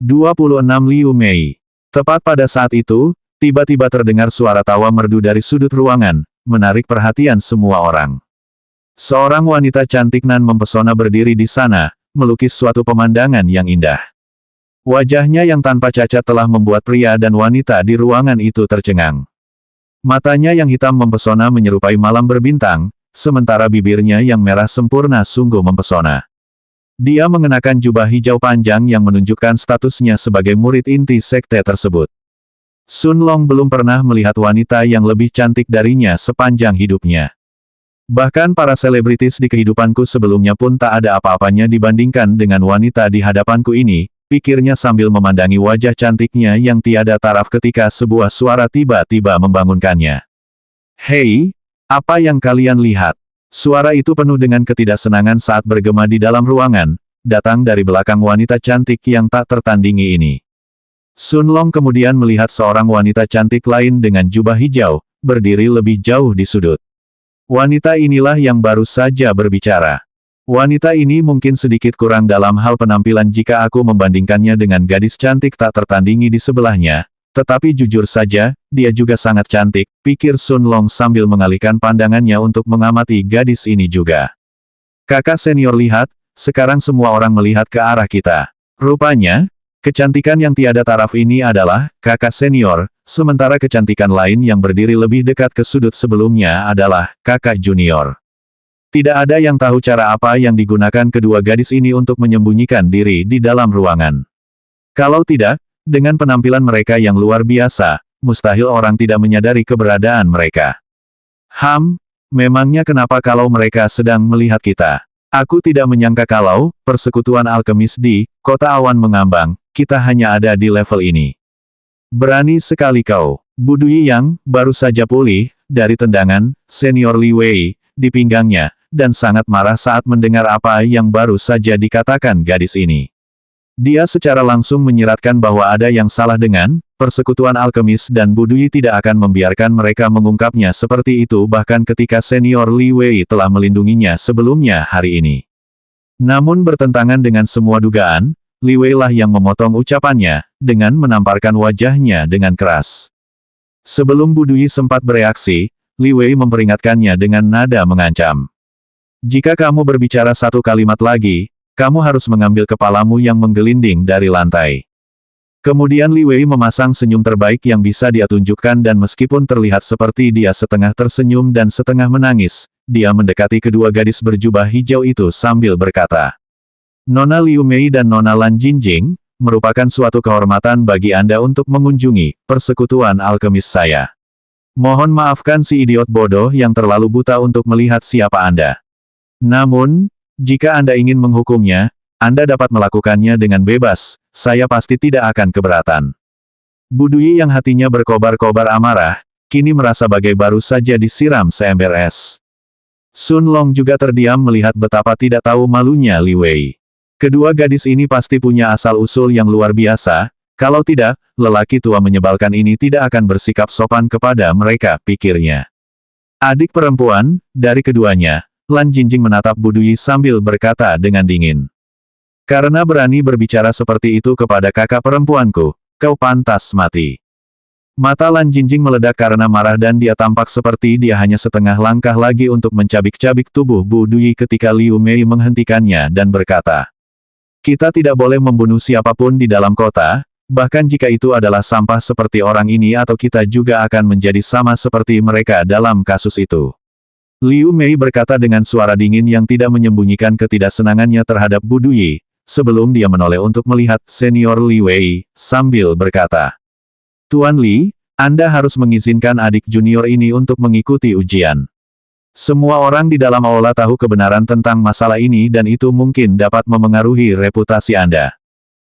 26 Liu Mei. Tepat pada saat itu, tiba-tiba terdengar suara tawa merdu dari sudut ruangan, menarik perhatian semua orang. Seorang wanita cantik nan mempesona berdiri di sana, melukis suatu pemandangan yang indah. Wajahnya yang tanpa cacat telah membuat pria dan wanita di ruangan itu tercengang. Matanya yang hitam mempesona menyerupai malam berbintang, sementara bibirnya yang merah sempurna sungguh mempesona. Dia mengenakan jubah hijau panjang yang menunjukkan statusnya sebagai murid inti sekte tersebut. Sun Long belum pernah melihat wanita yang lebih cantik darinya sepanjang hidupnya. Bahkan para selebritis di kehidupanku sebelumnya pun tak ada apa-apanya dibandingkan dengan wanita di hadapanku ini, pikirnya sambil memandangi wajah cantiknya yang tiada taraf ketika sebuah suara tiba-tiba membangunkannya. Hei, apa yang kalian lihat? Suara itu penuh dengan ketidaksenangan saat bergema di dalam ruangan, datang dari belakang wanita cantik yang tak tertandingi ini. Sun Long kemudian melihat seorang wanita cantik lain dengan jubah hijau, berdiri lebih jauh di sudut. Wanita inilah yang baru saja berbicara. Wanita ini mungkin sedikit kurang dalam hal penampilan jika aku membandingkannya dengan gadis cantik tak tertandingi di sebelahnya, tetapi jujur saja, dia juga sangat cantik, pikir Sun Long sambil mengalihkan pandangannya untuk mengamati gadis ini juga. Kakak senior lihat, sekarang semua orang melihat ke arah kita. Rupanya, kecantikan yang tiada taraf ini adalah kakak senior, sementara kecantikan lain yang berdiri lebih dekat ke sudut sebelumnya adalah kakak junior. Tidak ada yang tahu cara apa yang digunakan kedua gadis ini untuk menyembunyikan diri di dalam ruangan. Kalau tidak, dengan penampilan mereka yang luar biasa, mustahil orang tidak menyadari keberadaan mereka. Memangnya kenapa kalau mereka sedang melihat kita? Aku tidak menyangka kalau, persekutuan alkemis di Kota Awan Mengambang, kita hanya ada di level ini. Berani sekali kau. Bu Dui yang baru saja pulih dari tendangan senior Li Wei di pinggangnya, dan sangat marah saat mendengar apa yang baru saja dikatakan gadis ini. Dia secara langsung menyiratkan bahwa ada yang salah dengan persekutuan alkemis dan Bu Dui tidak akan membiarkan mereka mengungkapnya seperti itu bahkan ketika senior Li Wei telah melindunginya sebelumnya hari ini. Namun bertentangan dengan semua dugaan, Li Wei lah yang memotong ucapannya, dengan menamparkan wajahnya dengan keras. Sebelum Bu Dui sempat bereaksi, Li Wei memperingatkannya dengan nada mengancam. Jika kamu berbicara satu kalimat lagi, kamu harus mengambil kepalamu yang menggelinding dari lantai. Kemudian Li Wei memasang senyum terbaik yang bisa dia tunjukkan dan meskipun terlihat seperti dia setengah tersenyum dan setengah menangis, dia mendekati kedua gadis berjubah hijau itu sambil berkata, Nona Liu Mei dan Nona Lan Jinjing, merupakan suatu kehormatan bagi Anda untuk mengunjungi persekutuan alkemis saya. Mohon maafkan si idiot bodoh yang terlalu buta untuk melihat siapa Anda. Namun, jika Anda ingin menghukumnya, Anda dapat melakukannya dengan bebas, saya pasti tidak akan keberatan. Bu Dui yang hatinya berkobar-kobar amarah, kini merasa bagai baru saja disiram seember es. Sun Long juga terdiam melihat betapa tidak tahu malunya Li Wei. Kedua gadis ini pasti punya asal-usul yang luar biasa, kalau tidak, lelaki tua menyebalkan ini tidak akan bersikap sopan kepada mereka, pikirnya. Adik perempuan, dari keduanya, Lan Jinjing menatap Bu Dui sambil berkata dengan dingin. Karena berani berbicara seperti itu kepada kakak perempuanku, kau pantas mati. Mata Lan Jinjing meledak karena marah dan dia tampak seperti dia hanya setengah langkah lagi untuk mencabik-cabik tubuh Bu Dui ketika Liu Mei menghentikannya dan berkata, kita tidak boleh membunuh siapapun di dalam kota, bahkan jika itu adalah sampah seperti orang ini atau kita juga akan menjadi sama seperti mereka dalam kasus itu. Liu Mei berkata dengan suara dingin yang tidak menyembunyikan ketidaksenangannya terhadap Bu Dui, sebelum dia menoleh untuk melihat senior Li Wei, sambil berkata, Tuan Li, Anda harus mengizinkan adik junior ini untuk mengikuti ujian. Semua orang di dalam aula tahu kebenaran tentang masalah ini dan itu mungkin dapat memengaruhi reputasi Anda.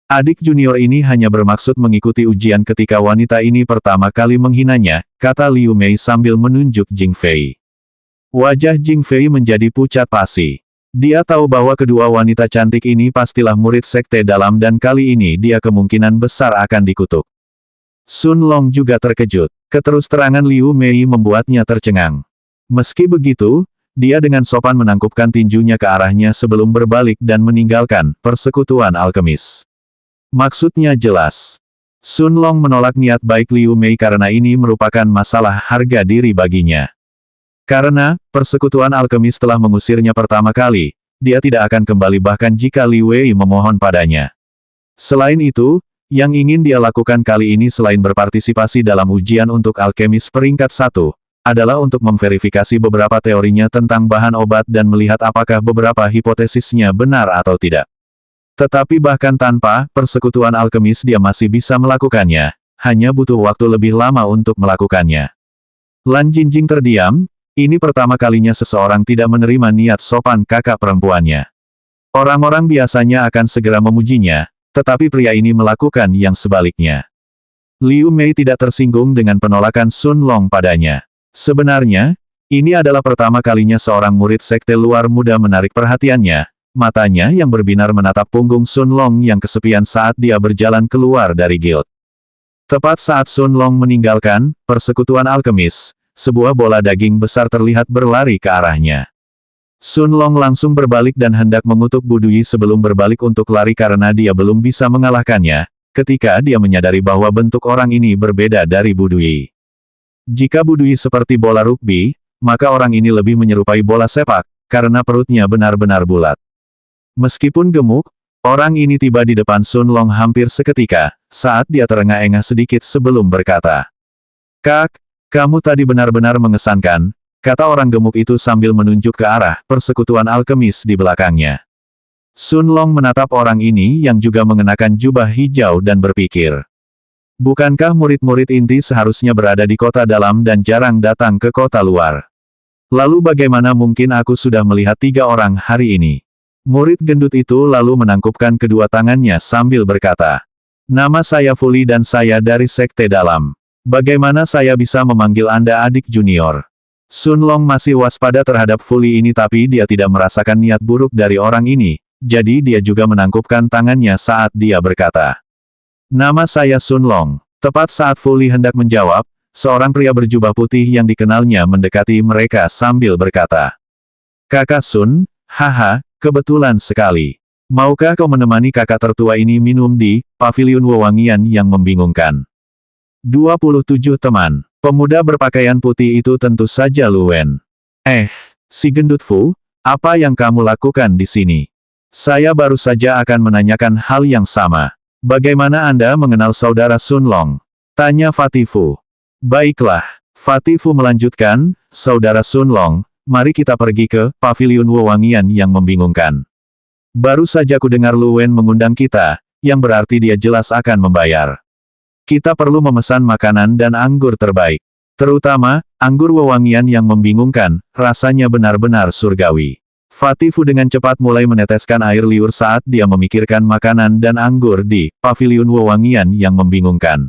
Adik junior ini hanya bermaksud mengikuti ujian ketika wanita ini pertama kali menghinanya, kata Liu Mei sambil menunjuk Jing Fei. Wajah Jing Fei menjadi pucat pasi. Dia tahu bahwa kedua wanita cantik ini pastilah murid sekte dalam dan kali ini dia kemungkinan besar akan dikutuk. Sun Long juga terkejut. Keterus-terangan Liu Mei membuatnya tercengang. Meski begitu, dia dengan sopan menangkupkan tinjunya ke arahnya sebelum berbalik dan meninggalkan persekutuan alkemis. Maksudnya jelas. Sun Long menolak niat baik Liu Mei karena ini merupakan masalah harga diri baginya. Karena, persekutuan alkemis telah mengusirnya pertama kali, dia tidak akan kembali bahkan jika Li Wei memohon padanya. Selain itu, yang ingin dia lakukan kali ini selain berpartisipasi dalam ujian untuk alkemis peringkat 1, adalah untuk memverifikasi beberapa teorinya tentang bahan obat dan melihat apakah beberapa hipotesisnya benar atau tidak. Tetapi bahkan tanpa persekutuan alkemis dia masih bisa melakukannya, hanya butuh waktu lebih lama untuk melakukannya. Lan Jinjing terdiam, ini pertama kalinya seseorang tidak menerima niat sopan kakak perempuannya. Orang-orang biasanya akan segera memujinya, tetapi pria ini melakukan yang sebaliknya. Liu Mei tidak tersinggung dengan penolakan Sun Long padanya. Sebenarnya, ini adalah pertama kalinya seorang murid sekte luar muda menarik perhatiannya. Matanya yang berbinar menatap punggung Sun Long yang kesepian saat dia berjalan keluar dari guild. Tepat saat Sun Long meninggalkan persekutuan alkemis, sebuah bola daging besar terlihat berlari ke arahnya. Sun Long langsung berbalik dan hendak mengutuk Bu Dui sebelum berbalik untuk lari karena dia belum bisa mengalahkannya, ketika dia menyadari bahwa bentuk orang ini berbeda dari Bu Dui. Jika Bu Dui seperti bola rugby, maka orang ini lebih menyerupai bola sepak, karena perutnya benar-benar bulat. Meskipun gemuk, orang ini tiba di depan Sun Long hampir seketika, saat dia terengah-engah sedikit sebelum berkata, "Kak, kamu tadi benar-benar mengesankan," kata orang gemuk itu sambil menunjuk ke arah persekutuan alkemis di belakangnya. Sun Long menatap orang ini yang juga mengenakan jubah hijau dan berpikir, bukankah murid-murid inti seharusnya berada di kota dalam dan jarang datang ke kota luar? Lalu bagaimana mungkin aku sudah melihat 3 orang hari ini? Murid gendut itu lalu menangkupkan kedua tangannya sambil berkata, "Nama saya Fuli dan saya dari Sekte Dalam. Bagaimana saya bisa memanggil Anda adik junior?" Sun Long masih waspada terhadap Fuli ini tapi dia tidak merasakan niat buruk dari orang ini, jadi dia juga menangkupkan tangannya saat dia berkata, "Nama saya Sun Long." Tepat saat Fuli hendak menjawab, seorang pria berjubah putih yang dikenalnya mendekati mereka sambil berkata, "Kakak Sun, haha, kebetulan sekali. Maukah kau menemani kakak tertua ini minum di paviliun wewangian yang membingungkan?" 27 teman. Pemuda berpakaian putih itu tentu saja Lu Wen. Si gendut Fu, apa yang kamu lakukan di sini? Saya baru saja akan menanyakan hal yang sama. Bagaimana Anda mengenal saudara Sun Long? Tanya Fatih Fu. Baiklah. Fatih Fu melanjutkan, saudara Sun Long, mari kita pergi ke paviliun wewangian yang membingungkan. Baru saja ku dengar Lu Wen mengundang kita, yang berarti dia jelas akan membayar. Kita perlu memesan makanan dan anggur terbaik. Terutama, anggur wewangian yang membingungkan, rasanya benar-benar surgawi. Fatih Fu dengan cepat mulai meneteskan air liur saat dia memikirkan makanan dan anggur di paviliun wewangian yang membingungkan.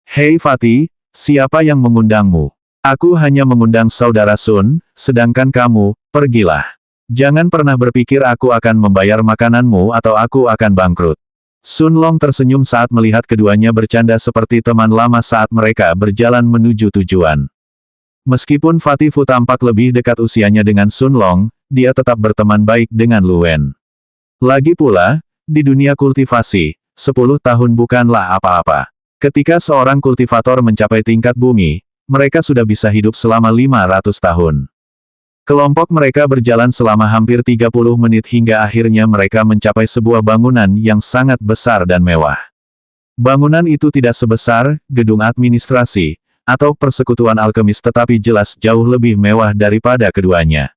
Hei Fatih, siapa yang mengundangmu? Aku hanya mengundang saudara Sun, sedangkan kamu, pergilah. Jangan pernah berpikir aku akan membayar makananmu atau aku akan bangkrut. Sun Long tersenyum saat melihat keduanya bercanda seperti teman lama saat mereka berjalan menuju tujuan. Meskipun Fatih Fu tampak lebih dekat usianya dengan Sun Long, dia tetap berteman baik dengan Lu Wen. Lagi pula, di dunia kultivasi, 10 tahun bukanlah apa-apa. Ketika seorang kultivator mencapai tingkat bumi, mereka sudah bisa hidup selama 500 tahun. Kelompok mereka berjalan selama hampir 30 menit hingga akhirnya mereka mencapai sebuah bangunan yang sangat besar dan mewah. Bangunan itu tidak sebesar gedung administrasi atau persekutuan alkemis tetapi jelas jauh lebih mewah daripada keduanya.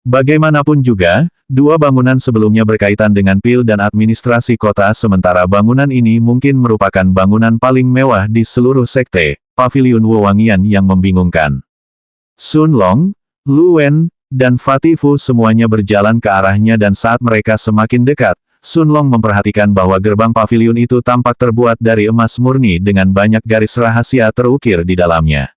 Bagaimanapun juga, dua bangunan sebelumnya berkaitan dengan pil dan administrasi kota sementara bangunan ini mungkin merupakan bangunan paling mewah di seluruh sekte, paviliun wewangian yang membingungkan. Sun Long, Lu Wen, dan Fatih Fu semuanya berjalan ke arahnya dan saat mereka semakin dekat, Sun Long memperhatikan bahwa gerbang paviliun itu tampak terbuat dari emas murni dengan banyak garis rahasia terukir di dalamnya.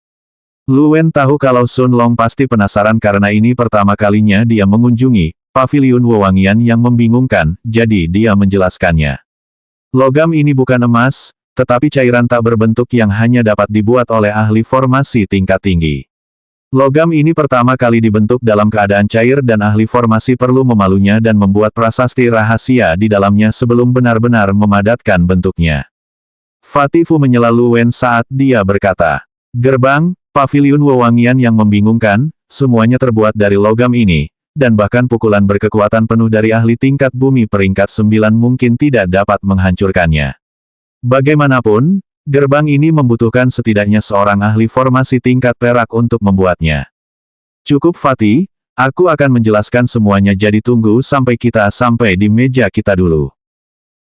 Lu Wen tahu kalau Sun Long pasti penasaran karena ini pertama kalinya dia mengunjungi paviliun wewangian yang membingungkan, jadi dia menjelaskannya. Logam ini bukan emas, tetapi cairan tak berbentuk yang hanya dapat dibuat oleh ahli formasi tingkat tinggi. Logam ini pertama kali dibentuk dalam keadaan cair dan ahli formasi perlu memalunya dan membuat prasasti rahasia di dalamnya sebelum benar-benar memadatkan bentuknya. Fatih Fu menyela Lu Wen saat dia berkata, "Gerbang, paviliun wewangian yang membingungkan, semuanya terbuat dari logam ini, dan bahkan pukulan berkekuatan penuh dari ahli tingkat bumi peringkat 9 mungkin tidak dapat menghancurkannya. Bagaimanapun, gerbang ini membutuhkan setidaknya seorang ahli formasi tingkat perak untuk membuatnya. Cukup Fatih, aku akan menjelaskan semuanya jadi tunggu sampai kita sampai di meja kita dulu."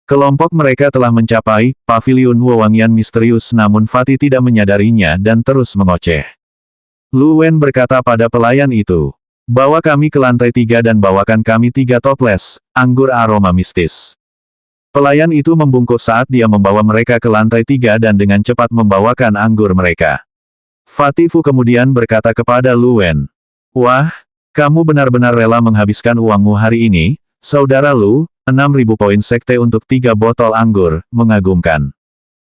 Kelompok mereka telah mencapai paviliun wewangian misterius namun Fatih tidak menyadarinya dan terus mengoceh. Lu Wen berkata pada pelayan itu, "Bawa kami ke lantai 3 dan bawakan kami 3 toples, anggur aroma mistis." Pelayan itu membungkuk saat dia membawa mereka ke lantai 3 dan dengan cepat membawakan anggur mereka. Fatih Fu kemudian berkata kepada Lu Wen, "Wah, kamu benar-benar rela menghabiskan uangmu hari ini, saudara Lu, 6.000 poin sekte untuk 3 botol anggur, mengagumkan.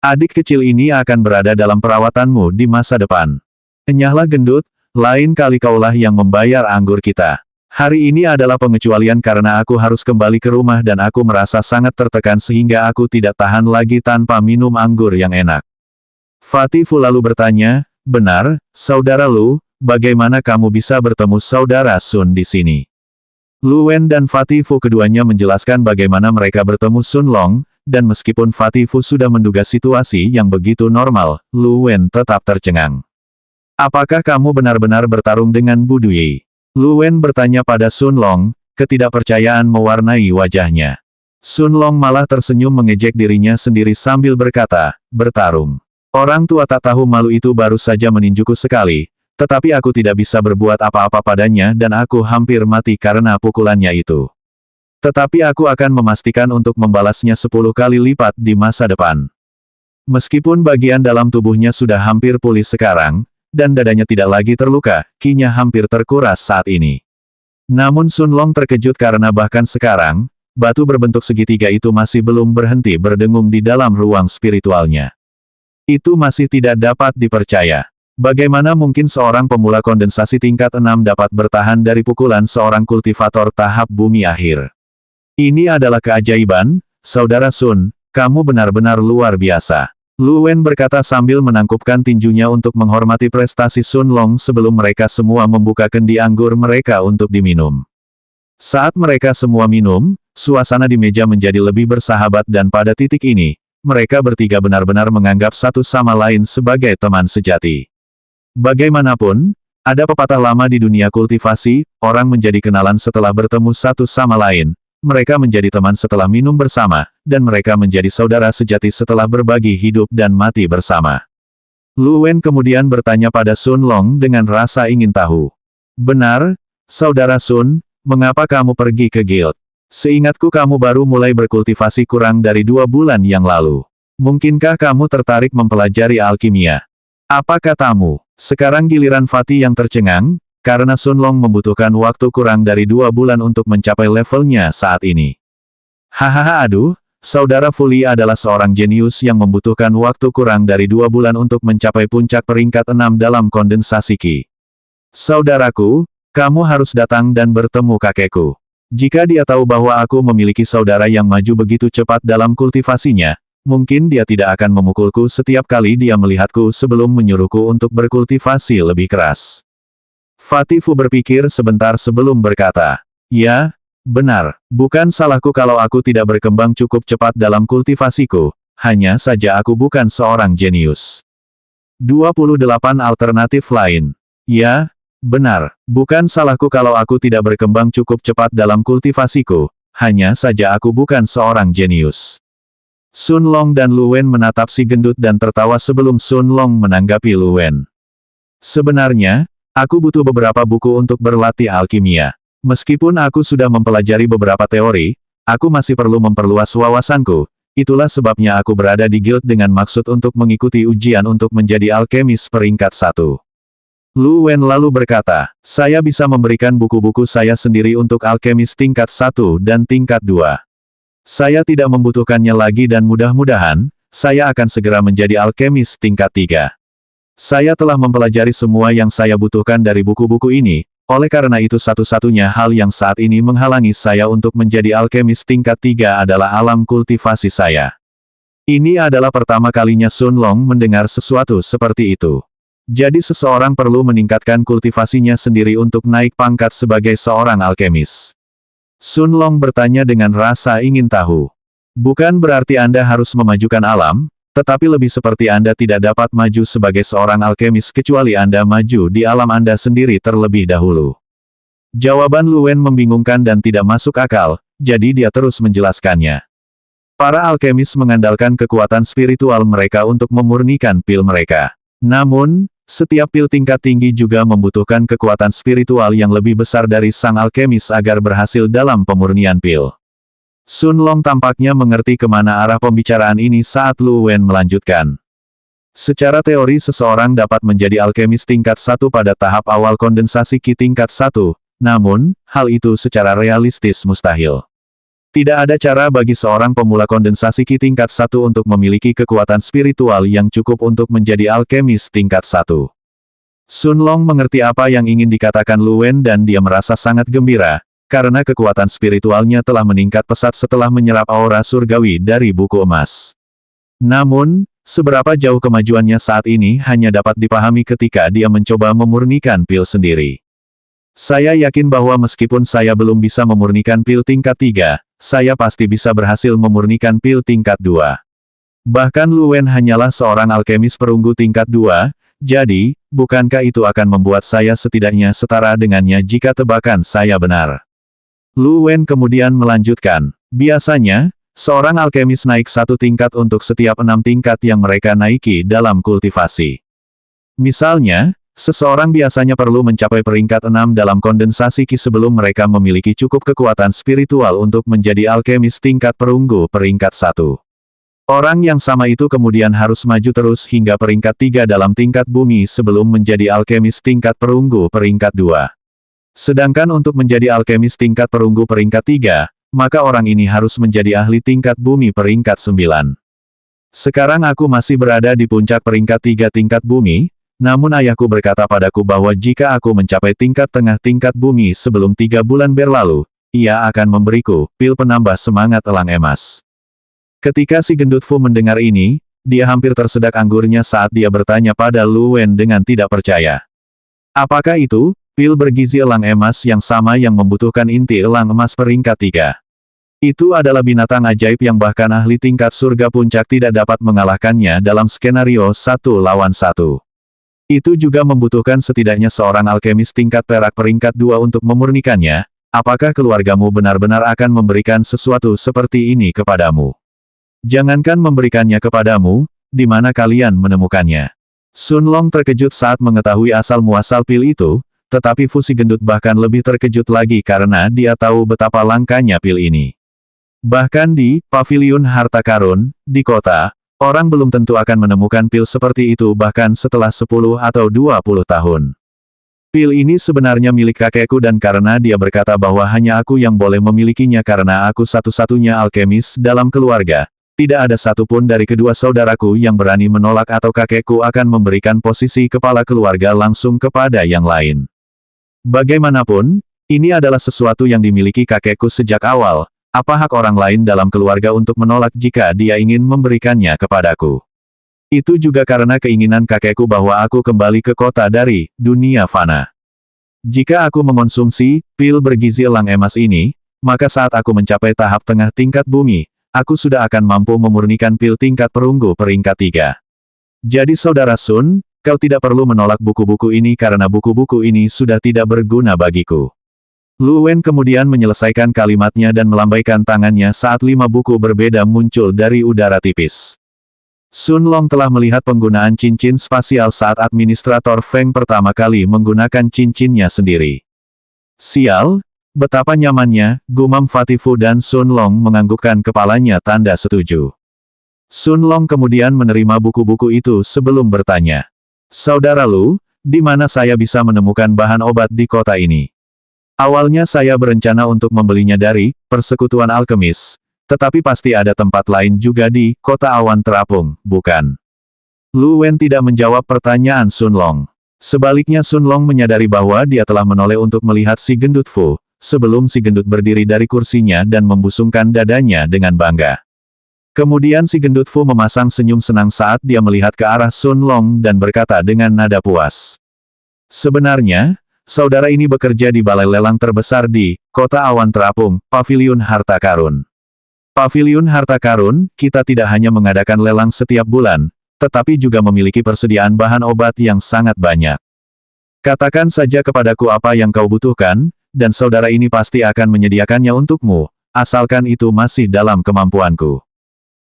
Adik kecil ini akan berada dalam perawatanmu di masa depan. Enyahlah gendut, lain kali kaulah yang membayar anggur kita. Hari ini adalah pengecualian karena aku harus kembali ke rumah dan aku merasa sangat tertekan sehingga aku tidak tahan lagi tanpa minum anggur yang enak." Fatih Fu lalu bertanya, "Benar, saudara Lu, bagaimana kamu bisa bertemu saudara Sun di sini?" Lu Wen dan Fatih Fu keduanya menjelaskan bagaimana mereka bertemu Sun Long, dan meskipun Fatih Fu sudah menduga situasi yang begitu normal, Lu Wen tetap tercengang. "Apakah kamu benar-benar bertarung dengan Bu Dui?" Lu Wen bertanya pada Sun Long, ketidakpercayaan mewarnai wajahnya. Sun Long malah tersenyum mengejek dirinya sendiri sambil berkata, "Bertarung. Orang tua tak tahu malu itu baru saja meninjuku sekali, tetapi aku tidak bisa berbuat apa-apa padanya dan aku hampir mati karena pukulannya itu. Tetapi aku akan memastikan untuk membalasnya 10 kali lipat di masa depan." Meskipun bagian dalam tubuhnya sudah hampir pulih sekarang, dan dadanya tidak lagi terluka, kinya hampir terkuras saat ini. Namun Sun Long terkejut karena bahkan sekarang, batu berbentuk segitiga itu masih belum berhenti berdengung di dalam ruang spiritualnya. Itu masih tidak dapat dipercaya. Bagaimana mungkin seorang pemula kondensasi tingkat 6 dapat bertahan dari pukulan seorang kultivator tahap bumi akhir? Ini adalah keajaiban, saudara Sun, kamu benar-benar luar biasa. Lu Wen berkata sambil menangkupkan tinjunya untuk menghormati prestasi Sun Long sebelum mereka semua membuka kendi anggur mereka untuk diminum. Saat mereka semua minum, suasana di meja menjadi lebih bersahabat dan pada titik ini, mereka bertiga benar-benar menganggap satu sama lain sebagai teman sejati. Bagaimanapun, ada pepatah lama di dunia kultivasi, orang menjadi kenalan setelah bertemu satu sama lain, mereka menjadi teman setelah minum bersama, dan mereka menjadi saudara sejati setelah berbagi hidup dan mati bersama. Lu Wen kemudian bertanya pada Sun Long dengan rasa ingin tahu. "Benar, saudara Sun, mengapa kamu pergi ke guild? Seingatku kamu baru mulai berkultivasi kurang dari 2 bulan yang lalu. Mungkinkah kamu tertarik mempelajari alkimia?" "Apa katamu?" Sekarang giliran Fatih yang tercengang, karena Sun Long membutuhkan waktu kurang dari 2 bulan untuk mencapai levelnya saat ini. "Hahaha aduh, saudara Fuli adalah seorang jenius yang membutuhkan waktu kurang dari 2 bulan untuk mencapai puncak peringkat 6 dalam kondensasi Qi. Saudaraku, kamu harus datang dan bertemu kakekku. Jika dia tahu bahwa aku memiliki saudara yang maju begitu cepat dalam kultivasinya, mungkin dia tidak akan memukulku setiap kali dia melihatku sebelum menyuruhku untuk berkultivasi lebih keras." Fatih Fu berpikir sebentar sebelum berkata, "Ya, benar, bukan salahku kalau aku tidak berkembang cukup cepat dalam kultivasiku, hanya saja aku bukan seorang jenius." 28 alternatif lain. "Ya, benar, bukan salahku kalau aku tidak berkembang cukup cepat dalam kultivasiku, hanya saja aku bukan seorang jenius." Sun Long dan Lu Wen menatap si gendut dan tertawa sebelum Sun Long menanggapi Lu Wen. "Sebenarnya, aku butuh beberapa buku untuk berlatih alkimia. Meskipun aku sudah mempelajari beberapa teori, aku masih perlu memperluas wawasanku. Itulah sebabnya aku berada di guild dengan maksud untuk mengikuti ujian untuk menjadi alkemis peringkat 1. Lu Wen lalu berkata, "Saya bisa memberikan buku-buku saya sendiri untuk alkemis tingkat 1 dan tingkat 2. Saya tidak membutuhkannya lagi dan mudah-mudahan, saya akan segera menjadi alkemis tingkat 3. Saya telah mempelajari semua yang saya butuhkan dari buku-buku ini, oleh karena itu satu-satunya hal yang saat ini menghalangi saya untuk menjadi alkemis tingkat 3 adalah alam kultivasi saya. Ini adalah pertama kalinya Sun Long mendengar sesuatu seperti itu. Jadi seseorang perlu meningkatkan kultivasinya sendiri untuk naik pangkat sebagai seorang alkemis. Sun Long bertanya dengan rasa ingin tahu. Bukan berarti Anda harus memajukan alam, tetapi lebih seperti Anda tidak dapat maju sebagai seorang alkemis kecuali Anda maju di alam Anda sendiri terlebih dahulu. Jawaban Lu Wen membingungkan dan tidak masuk akal, jadi dia terus menjelaskannya. Para alkemis mengandalkan kekuatan spiritual mereka untuk memurnikan pil mereka. Namun, setiap pil tingkat tinggi juga membutuhkan kekuatan spiritual yang lebih besar dari sang alkemis agar berhasil dalam pemurnian pil. Sun Long tampaknya mengerti kemana arah pembicaraan ini saat Lu Wen melanjutkan. Secara teori seseorang dapat menjadi alkemis tingkat 1 pada tahap awal kondensasi Qi tingkat 1, namun, hal itu secara realistis mustahil. Tidak ada cara bagi seorang pemula kondensasi Qi tingkat 1 untuk memiliki kekuatan spiritual yang cukup untuk menjadi alkemis tingkat 1. Sun Long mengerti apa yang ingin dikatakan Lu Wen dan dia merasa sangat gembira, karena kekuatan spiritualnya telah meningkat pesat setelah menyerap aura surgawi dari buku emas. Namun, seberapa jauh kemajuannya saat ini hanya dapat dipahami ketika dia mencoba memurnikan pil sendiri. Saya yakin bahwa meskipun saya belum bisa memurnikan pil tingkat 3, saya pasti bisa berhasil memurnikan pil tingkat 2. Bahkan Lu Wen hanyalah seorang alkemis perunggu tingkat 2, jadi, bukankah itu akan membuat saya setidaknya setara dengannya jika tebakan saya benar? Lu Wen kemudian melanjutkan, biasanya, seorang alkemis naik satu tingkat untuk setiap 6 tingkat yang mereka naiki dalam kultivasi. Misalnya, seseorang biasanya perlu mencapai peringkat 6 dalam kondensasi Qi sebelum mereka memiliki cukup kekuatan spiritual untuk menjadi alkemis tingkat perunggu peringkat 1. Orang yang sama itu kemudian harus maju terus hingga peringkat 3 dalam tingkat bumi sebelum menjadi alkemis tingkat perunggu peringkat 2. Sedangkan untuk menjadi alkemis tingkat perunggu peringkat 3, maka orang ini harus menjadi ahli tingkat bumi peringkat 9. Sekarang aku masih berada di puncak peringkat 3 tingkat bumi, namun ayahku berkata padaku bahwa jika aku mencapai tingkat tengah tingkat bumi sebelum 3 bulan berlalu, ia akan memberiku pil penambah semangat elang emas. Ketika si gendut Fu mendengar ini, dia hampir tersedak anggurnya saat dia bertanya pada Lu Wen dengan tidak percaya. Apakah itu? Pil bergizi elang emas yang sama yang membutuhkan inti elang emas peringkat 3. Itu adalah binatang ajaib yang bahkan ahli tingkat surga puncak tidak dapat mengalahkannya dalam skenario 1 lawan 1. Itu juga membutuhkan setidaknya seorang alkemis tingkat perak peringkat 2 untuk memurnikannya. Apakah keluargamu benar-benar akan memberikan sesuatu seperti ini kepadamu? Jangankan memberikannya kepadamu, di mana kalian menemukannya? Sun Long terkejut saat mengetahui asal-muasal pil itu, tetapi Fu si gendut bahkan lebih terkejut lagi karena dia tahu betapa langkanya pil ini. Bahkan di paviliun harta karun, di kota, orang belum tentu akan menemukan pil seperti itu bahkan setelah 10 atau 20 tahun. Pil ini sebenarnya milik kakekku dan karena dia berkata bahwa hanya aku yang boleh memilikinya karena aku satu-satunya alkemis dalam keluarga, tidak ada satupun dari kedua saudaraku yang berani menolak atau kakekku akan memberikan posisi kepala keluarga langsung kepada yang lain. Bagaimanapun, ini adalah sesuatu yang dimiliki kakekku sejak awal, apa hak orang lain dalam keluarga untuk menolak jika dia ingin memberikannya kepadaku? Itu juga karena keinginan kakekku bahwa aku kembali ke kota dari dunia fana. Jika aku mengonsumsi pil bergizi elang emas ini, maka saat aku mencapai tahap tengah tingkat bumi, aku sudah akan mampu memurnikan pil tingkat perunggu peringkat 3. Jadi saudara Sun, kau tidak perlu menolak buku-buku ini karena buku-buku ini sudah tidak berguna bagiku. Lu Wen kemudian menyelesaikan kalimatnya dan melambaikan tangannya saat 5 buku berbeda muncul dari udara tipis. Sun Long telah melihat penggunaan cincin spasial saat administrator Feng pertama kali menggunakan cincinnya sendiri. Sial, betapa nyamannya, gumam Fatifu dan Sun Long menganggukkan kepalanya tanda setuju. Sun Long kemudian menerima buku-buku itu sebelum bertanya. Saudara Lu, di mana saya bisa menemukan bahan obat di kota ini? Awalnya saya berencana untuk membelinya dari persekutuan alkemis, tetapi pasti ada tempat lain juga di kota awan terapung, bukan? Lu Wen tidak menjawab pertanyaan Sun Long. Sebaliknya Sun Long menyadari bahwa dia telah menoleh untuk melihat si gendut Fu, sebelum si gendut berdiri dari kursinya dan membusungkan dadanya dengan bangga. Kemudian si gendut Fu memasang senyum senang saat dia melihat ke arah Sun Long dan berkata dengan nada puas. Sebenarnya, saudara ini bekerja di balai lelang terbesar di Kota Awan Terapung, Paviliun Harta Karun. Paviliun Harta Karun, kita tidak hanya mengadakan lelang setiap bulan, tetapi juga memiliki persediaan bahan obat yang sangat banyak. Katakan saja kepadaku apa yang kau butuhkan, dan saudara ini pasti akan menyediakannya untukmu, asalkan itu masih dalam kemampuanku.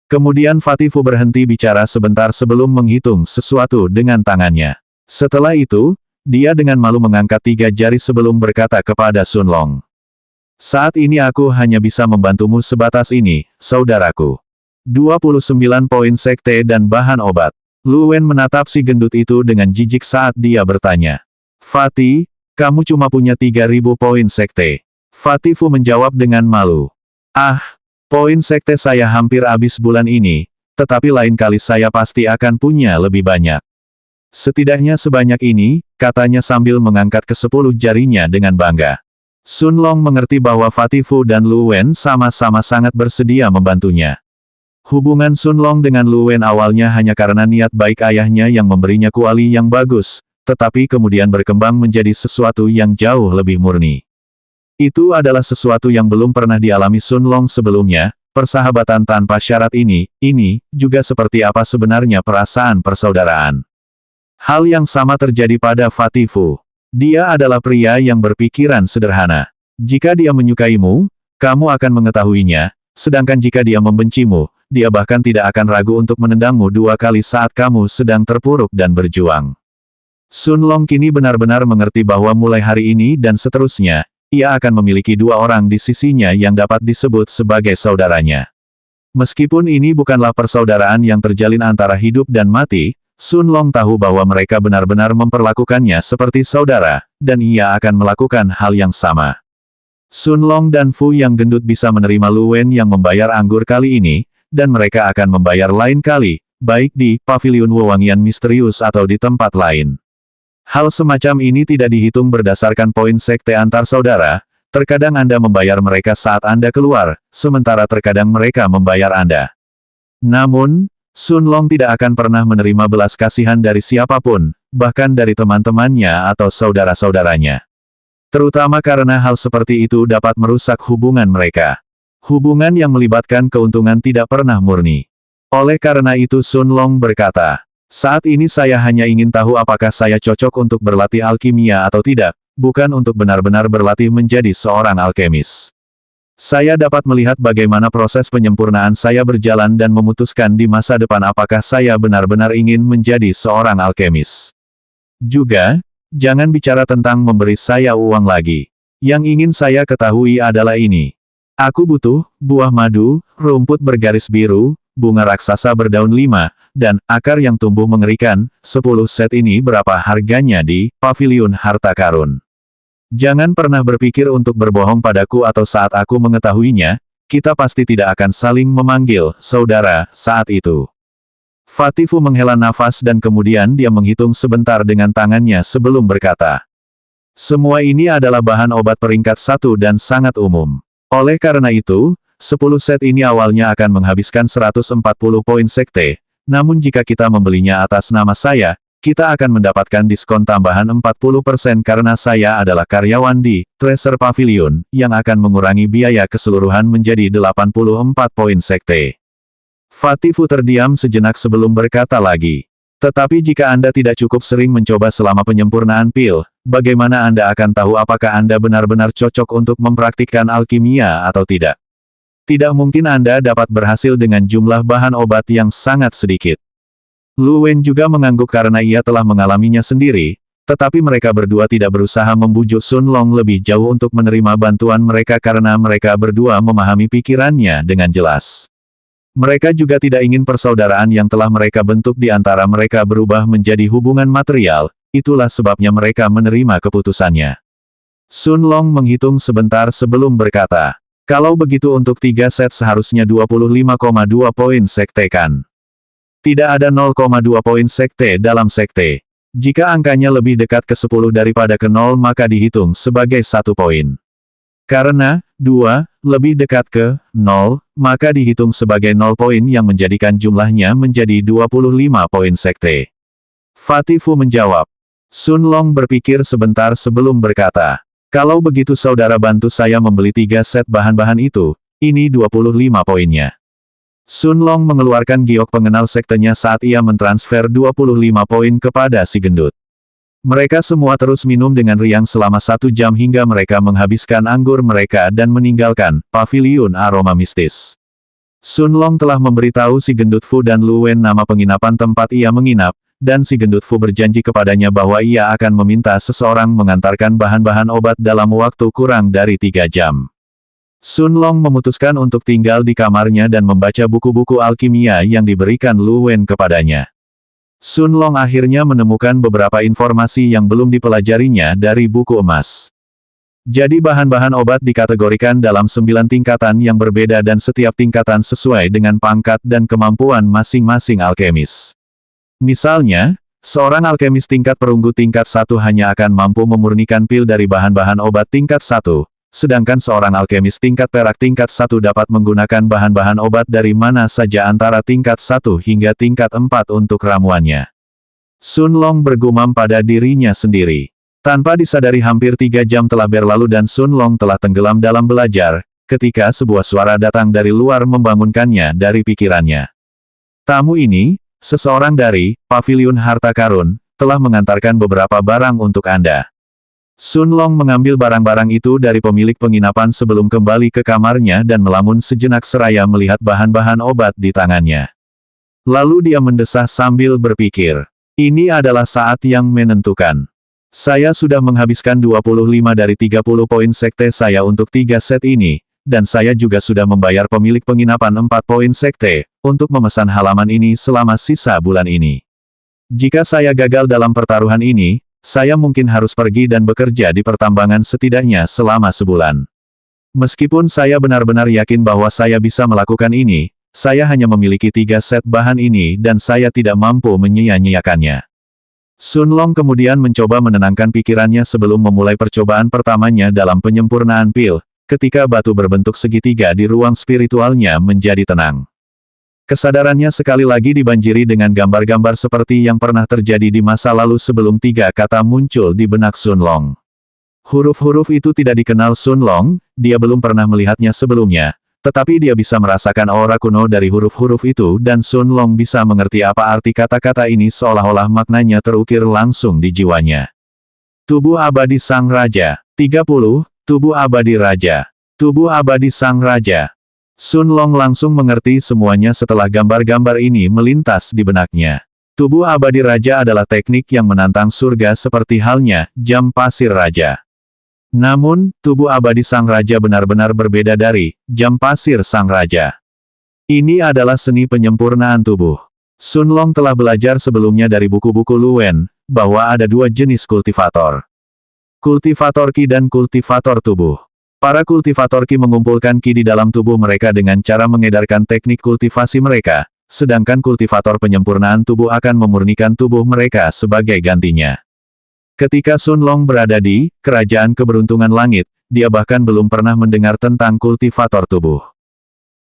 Kemudian Fatifu berhenti bicara sebentar sebelum menghitung sesuatu dengan tangannya. Setelah itu, dia dengan malu mengangkat 3 jari sebelum berkata kepada Sun Long. Saat ini aku hanya bisa membantumu sebatas ini, saudaraku. 29 poin sekte dan bahan obat. Lu Wen menatap si gendut itu dengan jijik saat dia bertanya. Fati, kamu cuma punya 3.000 poin sekte. Fatifu menjawab dengan malu. Ah, poin sekte saya hampir habis bulan ini, tetapi lain kali saya pasti akan punya lebih banyak. Setidaknya sebanyak ini, katanya sambil mengangkat ke-10 jarinya dengan bangga. Sun Long mengerti bahwa Fatifu dan Lu Wen sama-sama sangat bersedia membantunya. Hubungan Sun Long dengan Lu Wen awalnya hanya karena niat baik ayahnya yang memberinya kuali yang bagus, tetapi kemudian berkembang menjadi sesuatu yang jauh lebih murni. Itu adalah sesuatu yang belum pernah dialami Sun Long sebelumnya, persahabatan tanpa syarat ini juga seperti apa sebenarnya perasaan persaudaraan. Hal yang sama terjadi pada Fatifu. Dia adalah pria yang berpikiran sederhana. Jika dia menyukaimu, kamu akan mengetahuinya, sedangkan jika dia membencimu, dia bahkan tidak akan ragu untuk menendangmu 2 kali saat kamu sedang terpuruk dan berjuang. Sun Long kini benar-benar mengerti bahwa mulai hari ini dan seterusnya, ia akan memiliki 2 orang di sisinya yang dapat disebut sebagai saudaranya. Meskipun ini bukanlah persaudaraan yang terjalin antara hidup dan mati, Sun Long tahu bahwa mereka benar-benar memperlakukannya seperti saudara, dan ia akan melakukan hal yang sama. Sun Long dan Fu yang gendut bisa menerima Lu Wen yang membayar anggur kali ini, dan mereka akan membayar lain kali, baik di Paviliun Wewangian Misterius atau di tempat lain. Hal semacam ini tidak dihitung berdasarkan poin sekte antar saudara, terkadang Anda membayar mereka saat Anda keluar, sementara terkadang mereka membayar Anda. Namun, Sun Long tidak akan pernah menerima belas kasihan dari siapapun, bahkan dari teman-temannya atau saudara-saudaranya. Terutama karena hal seperti itu dapat merusak hubungan mereka. Hubungan yang melibatkan keuntungan tidak pernah murni. Oleh karena itu Sun Long berkata, saat ini saya hanya ingin tahu apakah saya cocok untuk berlatih alkimia atau tidak, bukan untuk benar-benar berlatih menjadi seorang alkemis. Saya dapat melihat bagaimana proses penyempurnaan saya berjalan dan memutuskan di masa depan apakah saya benar-benar ingin menjadi seorang alkemis. Juga, jangan bicara tentang memberi saya uang lagi. Yang ingin saya ketahui adalah ini. Aku butuh buah madu, rumput bergaris biru, bunga raksasa berdaun 5, dan akar yang tumbuh mengerikan. 10 set ini berapa harganya di Paviliun Harta Karun? Jangan pernah berpikir untuk berbohong padaku atau saat aku mengetahuinya, kita pasti tidak akan saling memanggil saudara saat itu. Fatifu menghela nafas dan kemudian dia menghitung sebentar dengan tangannya sebelum berkata. Semua ini adalah bahan obat peringkat 1 dan sangat umum. Oleh karena itu, 10 set ini awalnya akan menghabiskan 140 poin sekte, namun jika kita membelinya atas nama saya, kita akan mendapatkan diskon tambahan 40% karena saya adalah karyawan di Treasure Pavilion, yang akan mengurangi biaya keseluruhan menjadi 84 poin sekte. Fatifu terdiam sejenak sebelum berkata lagi. Tetapi jika Anda tidak cukup sering mencoba selama penyempurnaan pil, bagaimana Anda akan tahu apakah Anda benar-benar cocok untuk mempraktikkan alkimia atau tidak? Tidak mungkin Anda dapat berhasil dengan jumlah bahan obat yang sangat sedikit. Lu Wen juga mengangguk karena ia telah mengalaminya sendiri, tetapi mereka berdua tidak berusaha membujuk Sun Long lebih jauh untuk menerima bantuan mereka karena mereka berdua memahami pikirannya dengan jelas. Mereka juga tidak ingin persaudaraan yang telah mereka bentuk di antara mereka berubah menjadi hubungan material, itulah sebabnya mereka menerima keputusannya. Sun Long menghitung sebentar sebelum berkata, kalau begitu untuk 3 set seharusnya 25,2 poin sekte kan? Tidak ada 0,2 poin sekte dalam sekte. Jika angkanya lebih dekat ke 10 daripada ke 0 maka dihitung sebagai 1 poin. Karena 2 lebih dekat ke 0, maka dihitung sebagai 0 poin yang menjadikan jumlahnya menjadi 25 poin sekte. Fatih Fu menjawab. Sun Long berpikir sebentar sebelum berkata, kalau begitu saudara bantu saya membeli 3 set bahan-bahan itu, ini 25 poinnya. Sun Long mengeluarkan giok pengenal sektenya saat ia mentransfer 25 poin kepada si gendut. Mereka semua terus minum dengan riang selama 1 jam hingga mereka menghabiskan anggur mereka dan meninggalkan paviliun aroma mistis. Sun Long telah memberitahu si gendut Fu dan Lu Wen nama penginapan tempat ia menginap, dan si gendut Fu berjanji kepadanya bahwa ia akan meminta seseorang mengantarkan bahan-bahan obat dalam waktu kurang dari 3 jam. Sun Long memutuskan untuk tinggal di kamarnya dan membaca buku-buku alkimia yang diberikan Lu Wen kepadanya. Sun Long akhirnya menemukan beberapa informasi yang belum dipelajarinya dari buku emas. Jadi bahan-bahan obat dikategorikan dalam 9 tingkatan yang berbeda dan setiap tingkatan sesuai dengan pangkat dan kemampuan masing-masing alkemis. Misalnya, seorang alkemis tingkat perunggu tingkat 1 hanya akan mampu memurnikan pil dari bahan-bahan obat tingkat 1. Sedangkan seorang alkemis tingkat perak tingkat 1 dapat menggunakan bahan-bahan obat dari mana saja antara tingkat 1 hingga tingkat 4 untuk ramuannya. Sun Long bergumam pada dirinya sendiri. Tanpa disadari hampir 3 jam telah berlalu dan Sun Long telah tenggelam dalam belajar, ketika sebuah suara datang dari luar membangunkannya dari pikirannya. Tamu ini, seseorang dari Paviliun Harta Karun, telah mengantarkan beberapa barang untuk Anda. Sun Long mengambil barang-barang itu dari pemilik penginapan sebelum kembali ke kamarnya dan melamun sejenak seraya melihat bahan-bahan obat di tangannya. Lalu dia mendesah sambil berpikir, ini adalah saat yang menentukan. Saya sudah menghabiskan 25 dari 30 poin sekte saya untuk 3 set ini, dan saya juga sudah membayar pemilik penginapan 4 poin sekte, untuk memesan halaman ini selama sisa bulan ini. Jika saya gagal dalam pertaruhan ini, saya mungkin harus pergi dan bekerja di pertambangan setidaknya selama sebulan. Meskipun saya benar-benar yakin bahwa saya bisa melakukan ini, saya hanya memiliki 3 set bahan ini dan saya tidak mampu menyia-nyiakannya. Sun Long kemudian mencoba menenangkan pikirannya sebelum memulai percobaan pertamanya dalam penyempurnaan pil, ketika batu berbentuk segitiga di ruang spiritualnya menjadi tenang. Kesadarannya sekali lagi dibanjiri dengan gambar-gambar seperti yang pernah terjadi di masa lalu sebelum 3 kata muncul di benak Sun Long. Huruf-huruf itu tidak dikenal Sun Long, dia belum pernah melihatnya sebelumnya, tetapi dia bisa merasakan aura kuno dari huruf-huruf itu dan Sun Long bisa mengerti apa arti kata-kata ini seolah-olah maknanya terukir langsung di jiwanya. Tubuh abadi Sang Raja. 30. Tubuh abadi Raja. Tubuh abadi Sang Raja. Sun Long langsung mengerti semuanya setelah gambar-gambar ini melintas di benaknya. Tubuh abadi raja adalah teknik yang menantang surga seperti halnya jam pasir raja. Namun, tubuh abadi sang raja benar-benar berbeda dari jam pasir sang raja. Ini adalah seni penyempurnaan tubuh. Sun Long telah belajar sebelumnya dari buku-buku Lu Wen, bahwa ada 2 jenis kultivator. Kultivator Qi dan kultivator tubuh. Para kultivator Qi mengumpulkan Qi di dalam tubuh mereka dengan cara mengedarkan teknik kultivasi mereka, sedangkan kultivator penyempurnaan tubuh akan memurnikan tubuh mereka sebagai gantinya. Ketika Sun Long berada di Kerajaan Keberuntungan Langit, dia bahkan belum pernah mendengar tentang kultivator tubuh.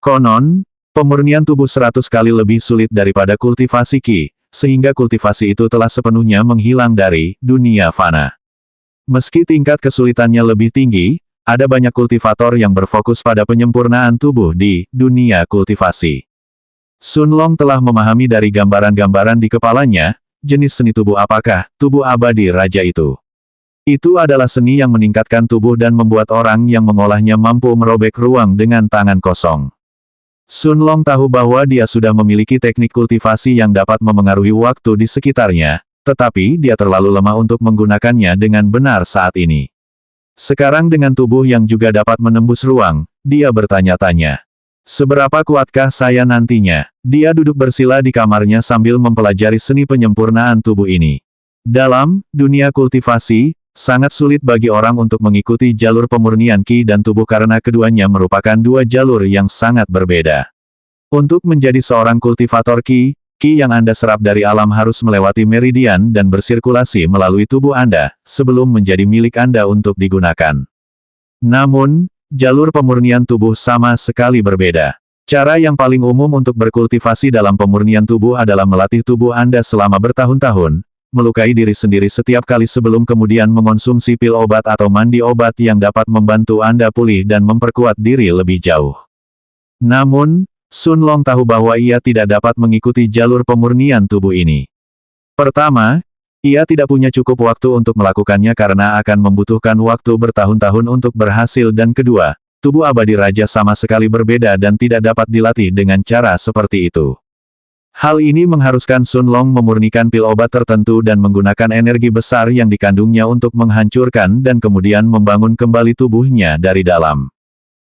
Konon, pemurnian tubuh 100 kali lebih sulit daripada kultivasi Qi, sehingga kultivasi itu telah sepenuhnya menghilang dari dunia fana. Meski tingkat kesulitannya lebih tinggi, ada banyak kultivator yang berfokus pada penyempurnaan tubuh di dunia kultivasi. Sun Long telah memahami dari gambaran-gambaran di kepalanya, jenis seni tubuh apakah tubuh abadi raja itu. Itu adalah seni yang meningkatkan tubuh dan membuat orang yang mengolahnya mampu merobek ruang dengan tangan kosong. Sun Long tahu bahwa dia sudah memiliki teknik kultivasi yang dapat memengaruhi waktu di sekitarnya, tetapi dia terlalu lemah untuk menggunakannya dengan benar saat ini. Sekarang dengan tubuh yang juga dapat menembus ruang, dia bertanya-tanya. Seberapa kuatkah saya nantinya? Dia duduk bersila di kamarnya sambil mempelajari seni penyempurnaan tubuh ini. Dalam dunia kultivasi, sangat sulit bagi orang untuk mengikuti jalur pemurnian Qi dan tubuh karena keduanya merupakan 2 jalur yang sangat berbeda. Untuk menjadi seorang kultivator Qi, Ki yang Anda serap dari alam harus melewati meridian dan bersirkulasi melalui tubuh Anda, sebelum menjadi milik Anda untuk digunakan. Namun, jalur pemurnian tubuh sama sekali berbeda. Cara yang paling umum untuk berkultivasi dalam pemurnian tubuh adalah melatih tubuh Anda selama bertahun-tahun, melukai diri sendiri setiap kali sebelum kemudian mengonsumsi pil obat atau mandi obat yang dapat membantu Anda pulih dan memperkuat diri lebih jauh. Namun, Sun Long tahu bahwa ia tidak dapat mengikuti jalur pemurnian tubuh ini. Pertama, ia tidak punya cukup waktu untuk melakukannya karena akan membutuhkan waktu bertahun-tahun untuk berhasil dan kedua, tubuh abadi raja sama sekali berbeda dan tidak dapat dilatih dengan cara seperti itu. Hal ini mengharuskan Sun Long memurnikan pil obat tertentu dan menggunakan energi besar yang dikandungnya untuk menghancurkan dan kemudian membangun kembali tubuhnya dari dalam.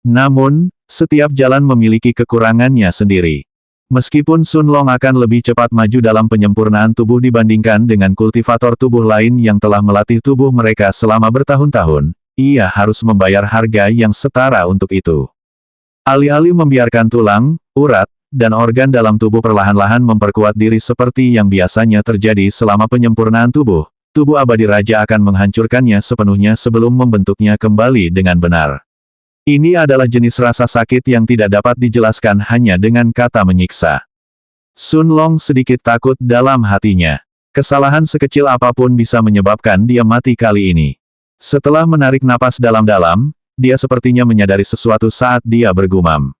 Namun, setiap jalan memiliki kekurangannya sendiri. Meskipun Sun Long akan lebih cepat maju dalam penyempurnaan tubuh dibandingkan dengan kultivator tubuh lain yang telah melatih tubuh mereka selama bertahun-tahun, ia harus membayar harga yang setara untuk itu. Alih-alih membiarkan tulang, urat, dan organ dalam tubuh perlahan-lahan memperkuat diri seperti yang biasanya terjadi selama penyempurnaan tubuh, tubuh abadi raja akan menghancurkannya sepenuhnya sebelum membentuknya kembali dengan benar. Ini adalah jenis rasa sakit yang tidak dapat dijelaskan hanya dengan kata menyiksa. Sun Long sedikit takut dalam hatinya. Kesalahan sekecil apapun bisa menyebabkan dia mati kali ini. Setelah menarik napas dalam-dalam, dia sepertinya menyadari sesuatu saat dia bergumam.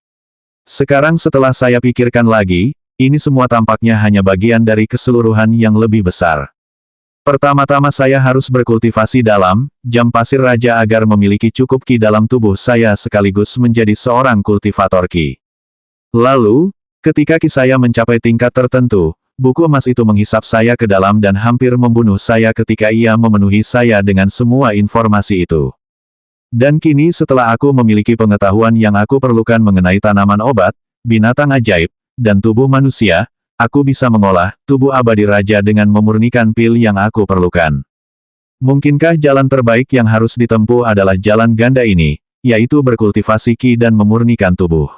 Sekarang setelah saya pikirkan lagi, ini semua tampaknya hanya bagian dari keseluruhan yang lebih besar. Pertama-tama saya harus berkultivasi dalam jam pasir raja agar memiliki cukup ki dalam tubuh saya sekaligus menjadi seorang kultivator ki. Lalu, ketika ki saya mencapai tingkat tertentu, buku emas itu menghisap saya ke dalam dan hampir membunuh saya ketika ia memenuhi saya dengan semua informasi itu. Dan kini setelah aku memiliki pengetahuan yang aku perlukan mengenai tanaman obat, binatang ajaib, dan tubuh manusia, aku bisa mengolah tubuh abadi raja dengan memurnikan pil yang aku perlukan. Mungkinkah jalan terbaik yang harus ditempuh adalah jalan ganda ini, yaitu berkultivasi ki dan memurnikan tubuh?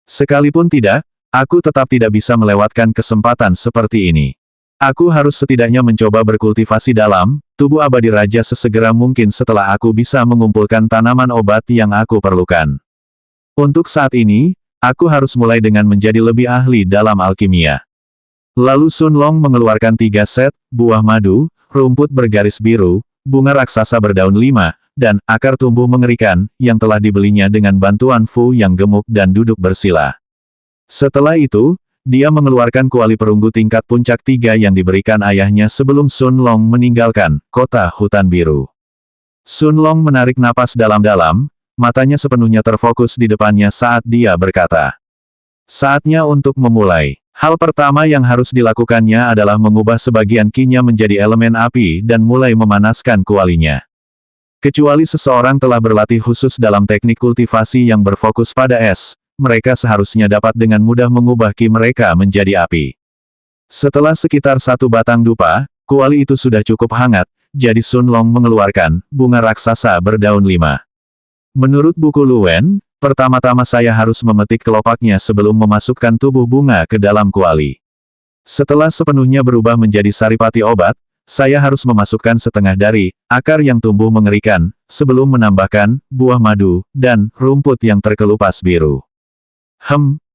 Sekalipun tidak, aku tetap tidak bisa melewatkan kesempatan seperti ini. Aku harus setidaknya mencoba berkultivasi dalam tubuh abadi raja sesegera mungkin setelah aku bisa mengumpulkan tanaman obat yang aku perlukan. Untuk saat ini, aku harus mulai dengan menjadi lebih ahli dalam alkimia. Lalu Sun Long mengeluarkan 3 set buah madu, rumput bergaris biru, bunga raksasa berdaun 5, dan akar tumbuh mengerikan, yang telah dibelinya dengan bantuan Fu yang gemuk dan duduk bersila. Setelah itu, dia mengeluarkan kuali perunggu tingkat puncak 3 yang diberikan ayahnya sebelum Sun Long meninggalkan kota hutan biru. Sun Long menarik napas dalam-dalam, matanya sepenuhnya terfokus di depannya saat dia berkata, "Saatnya untuk memulai." Hal pertama yang harus dilakukannya adalah mengubah sebagian ki-nya menjadi elemen api dan mulai memanaskan kualinya. Kecuali seseorang telah berlatih khusus dalam teknik kultivasi yang berfokus pada es, mereka seharusnya dapat dengan mudah mengubah ki mereka menjadi api. Setelah sekitar 1 batang dupa, kuali itu sudah cukup hangat, jadi Sun Long mengeluarkan bunga raksasa berdaun 5. Menurut buku Luwen, pertama-tama saya harus memetik kelopaknya sebelum memasukkan tubuh bunga ke dalam kuali. Setelah sepenuhnya berubah menjadi saripati obat, saya harus memasukkan setengah dari akar yang tumbuh mengerikan, sebelum menambahkan buah madu dan rumput yang terkelupas biru.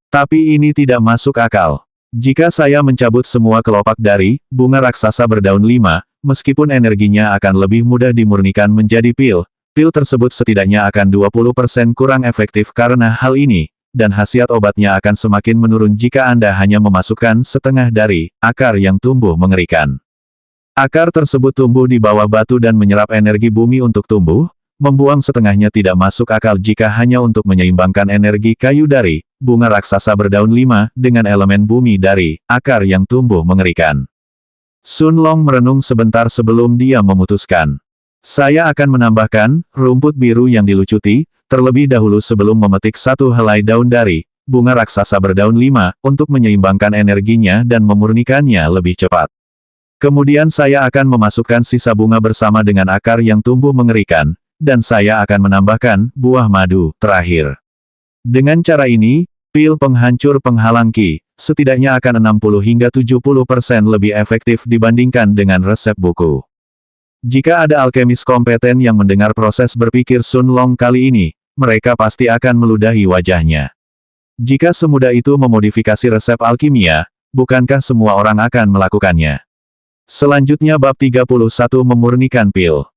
Tapi ini tidak masuk akal. Jika saya mencabut semua kelopak dari bunga raksasa berdaun 5, meskipun energinya akan lebih mudah dimurnikan menjadi pil tersebut setidaknya akan 20% kurang efektif karena hal ini, dan khasiat obatnya akan semakin menurun jika Anda hanya memasukkan setengah dari akar yang tumbuh mengerikan. Akar tersebut tumbuh di bawah batu dan menyerap energi bumi untuk tumbuh, membuang setengahnya tidak masuk akal jika hanya untuk menyeimbangkan energi kayu dari bunga raksasa berdaun 5 dengan elemen bumi dari akar yang tumbuh mengerikan. Sun Long merenung sebentar sebelum dia memutuskan. Saya akan menambahkan rumput biru yang dilucuti, terlebih dahulu sebelum memetik 1 helai daun dari bunga raksasa berdaun 5, untuk menyeimbangkan energinya dan memurnikannya lebih cepat. Kemudian saya akan memasukkan sisa bunga bersama dengan akar yang tumbuh mengerikan, dan saya akan menambahkan buah madu terakhir. Dengan cara ini, Pil penghancur penghalang ki, setidaknya akan 60 hingga 70% lebih efektif dibandingkan dengan resep buku. Jika ada alkemis kompeten yang mendengar proses berpikir Sun Long kali ini, mereka pasti akan meludahi wajahnya. Jika semudah itu memodifikasi resep alkimia, bukankah semua orang akan melakukannya? Selanjutnya bab 31 memurnikan pil.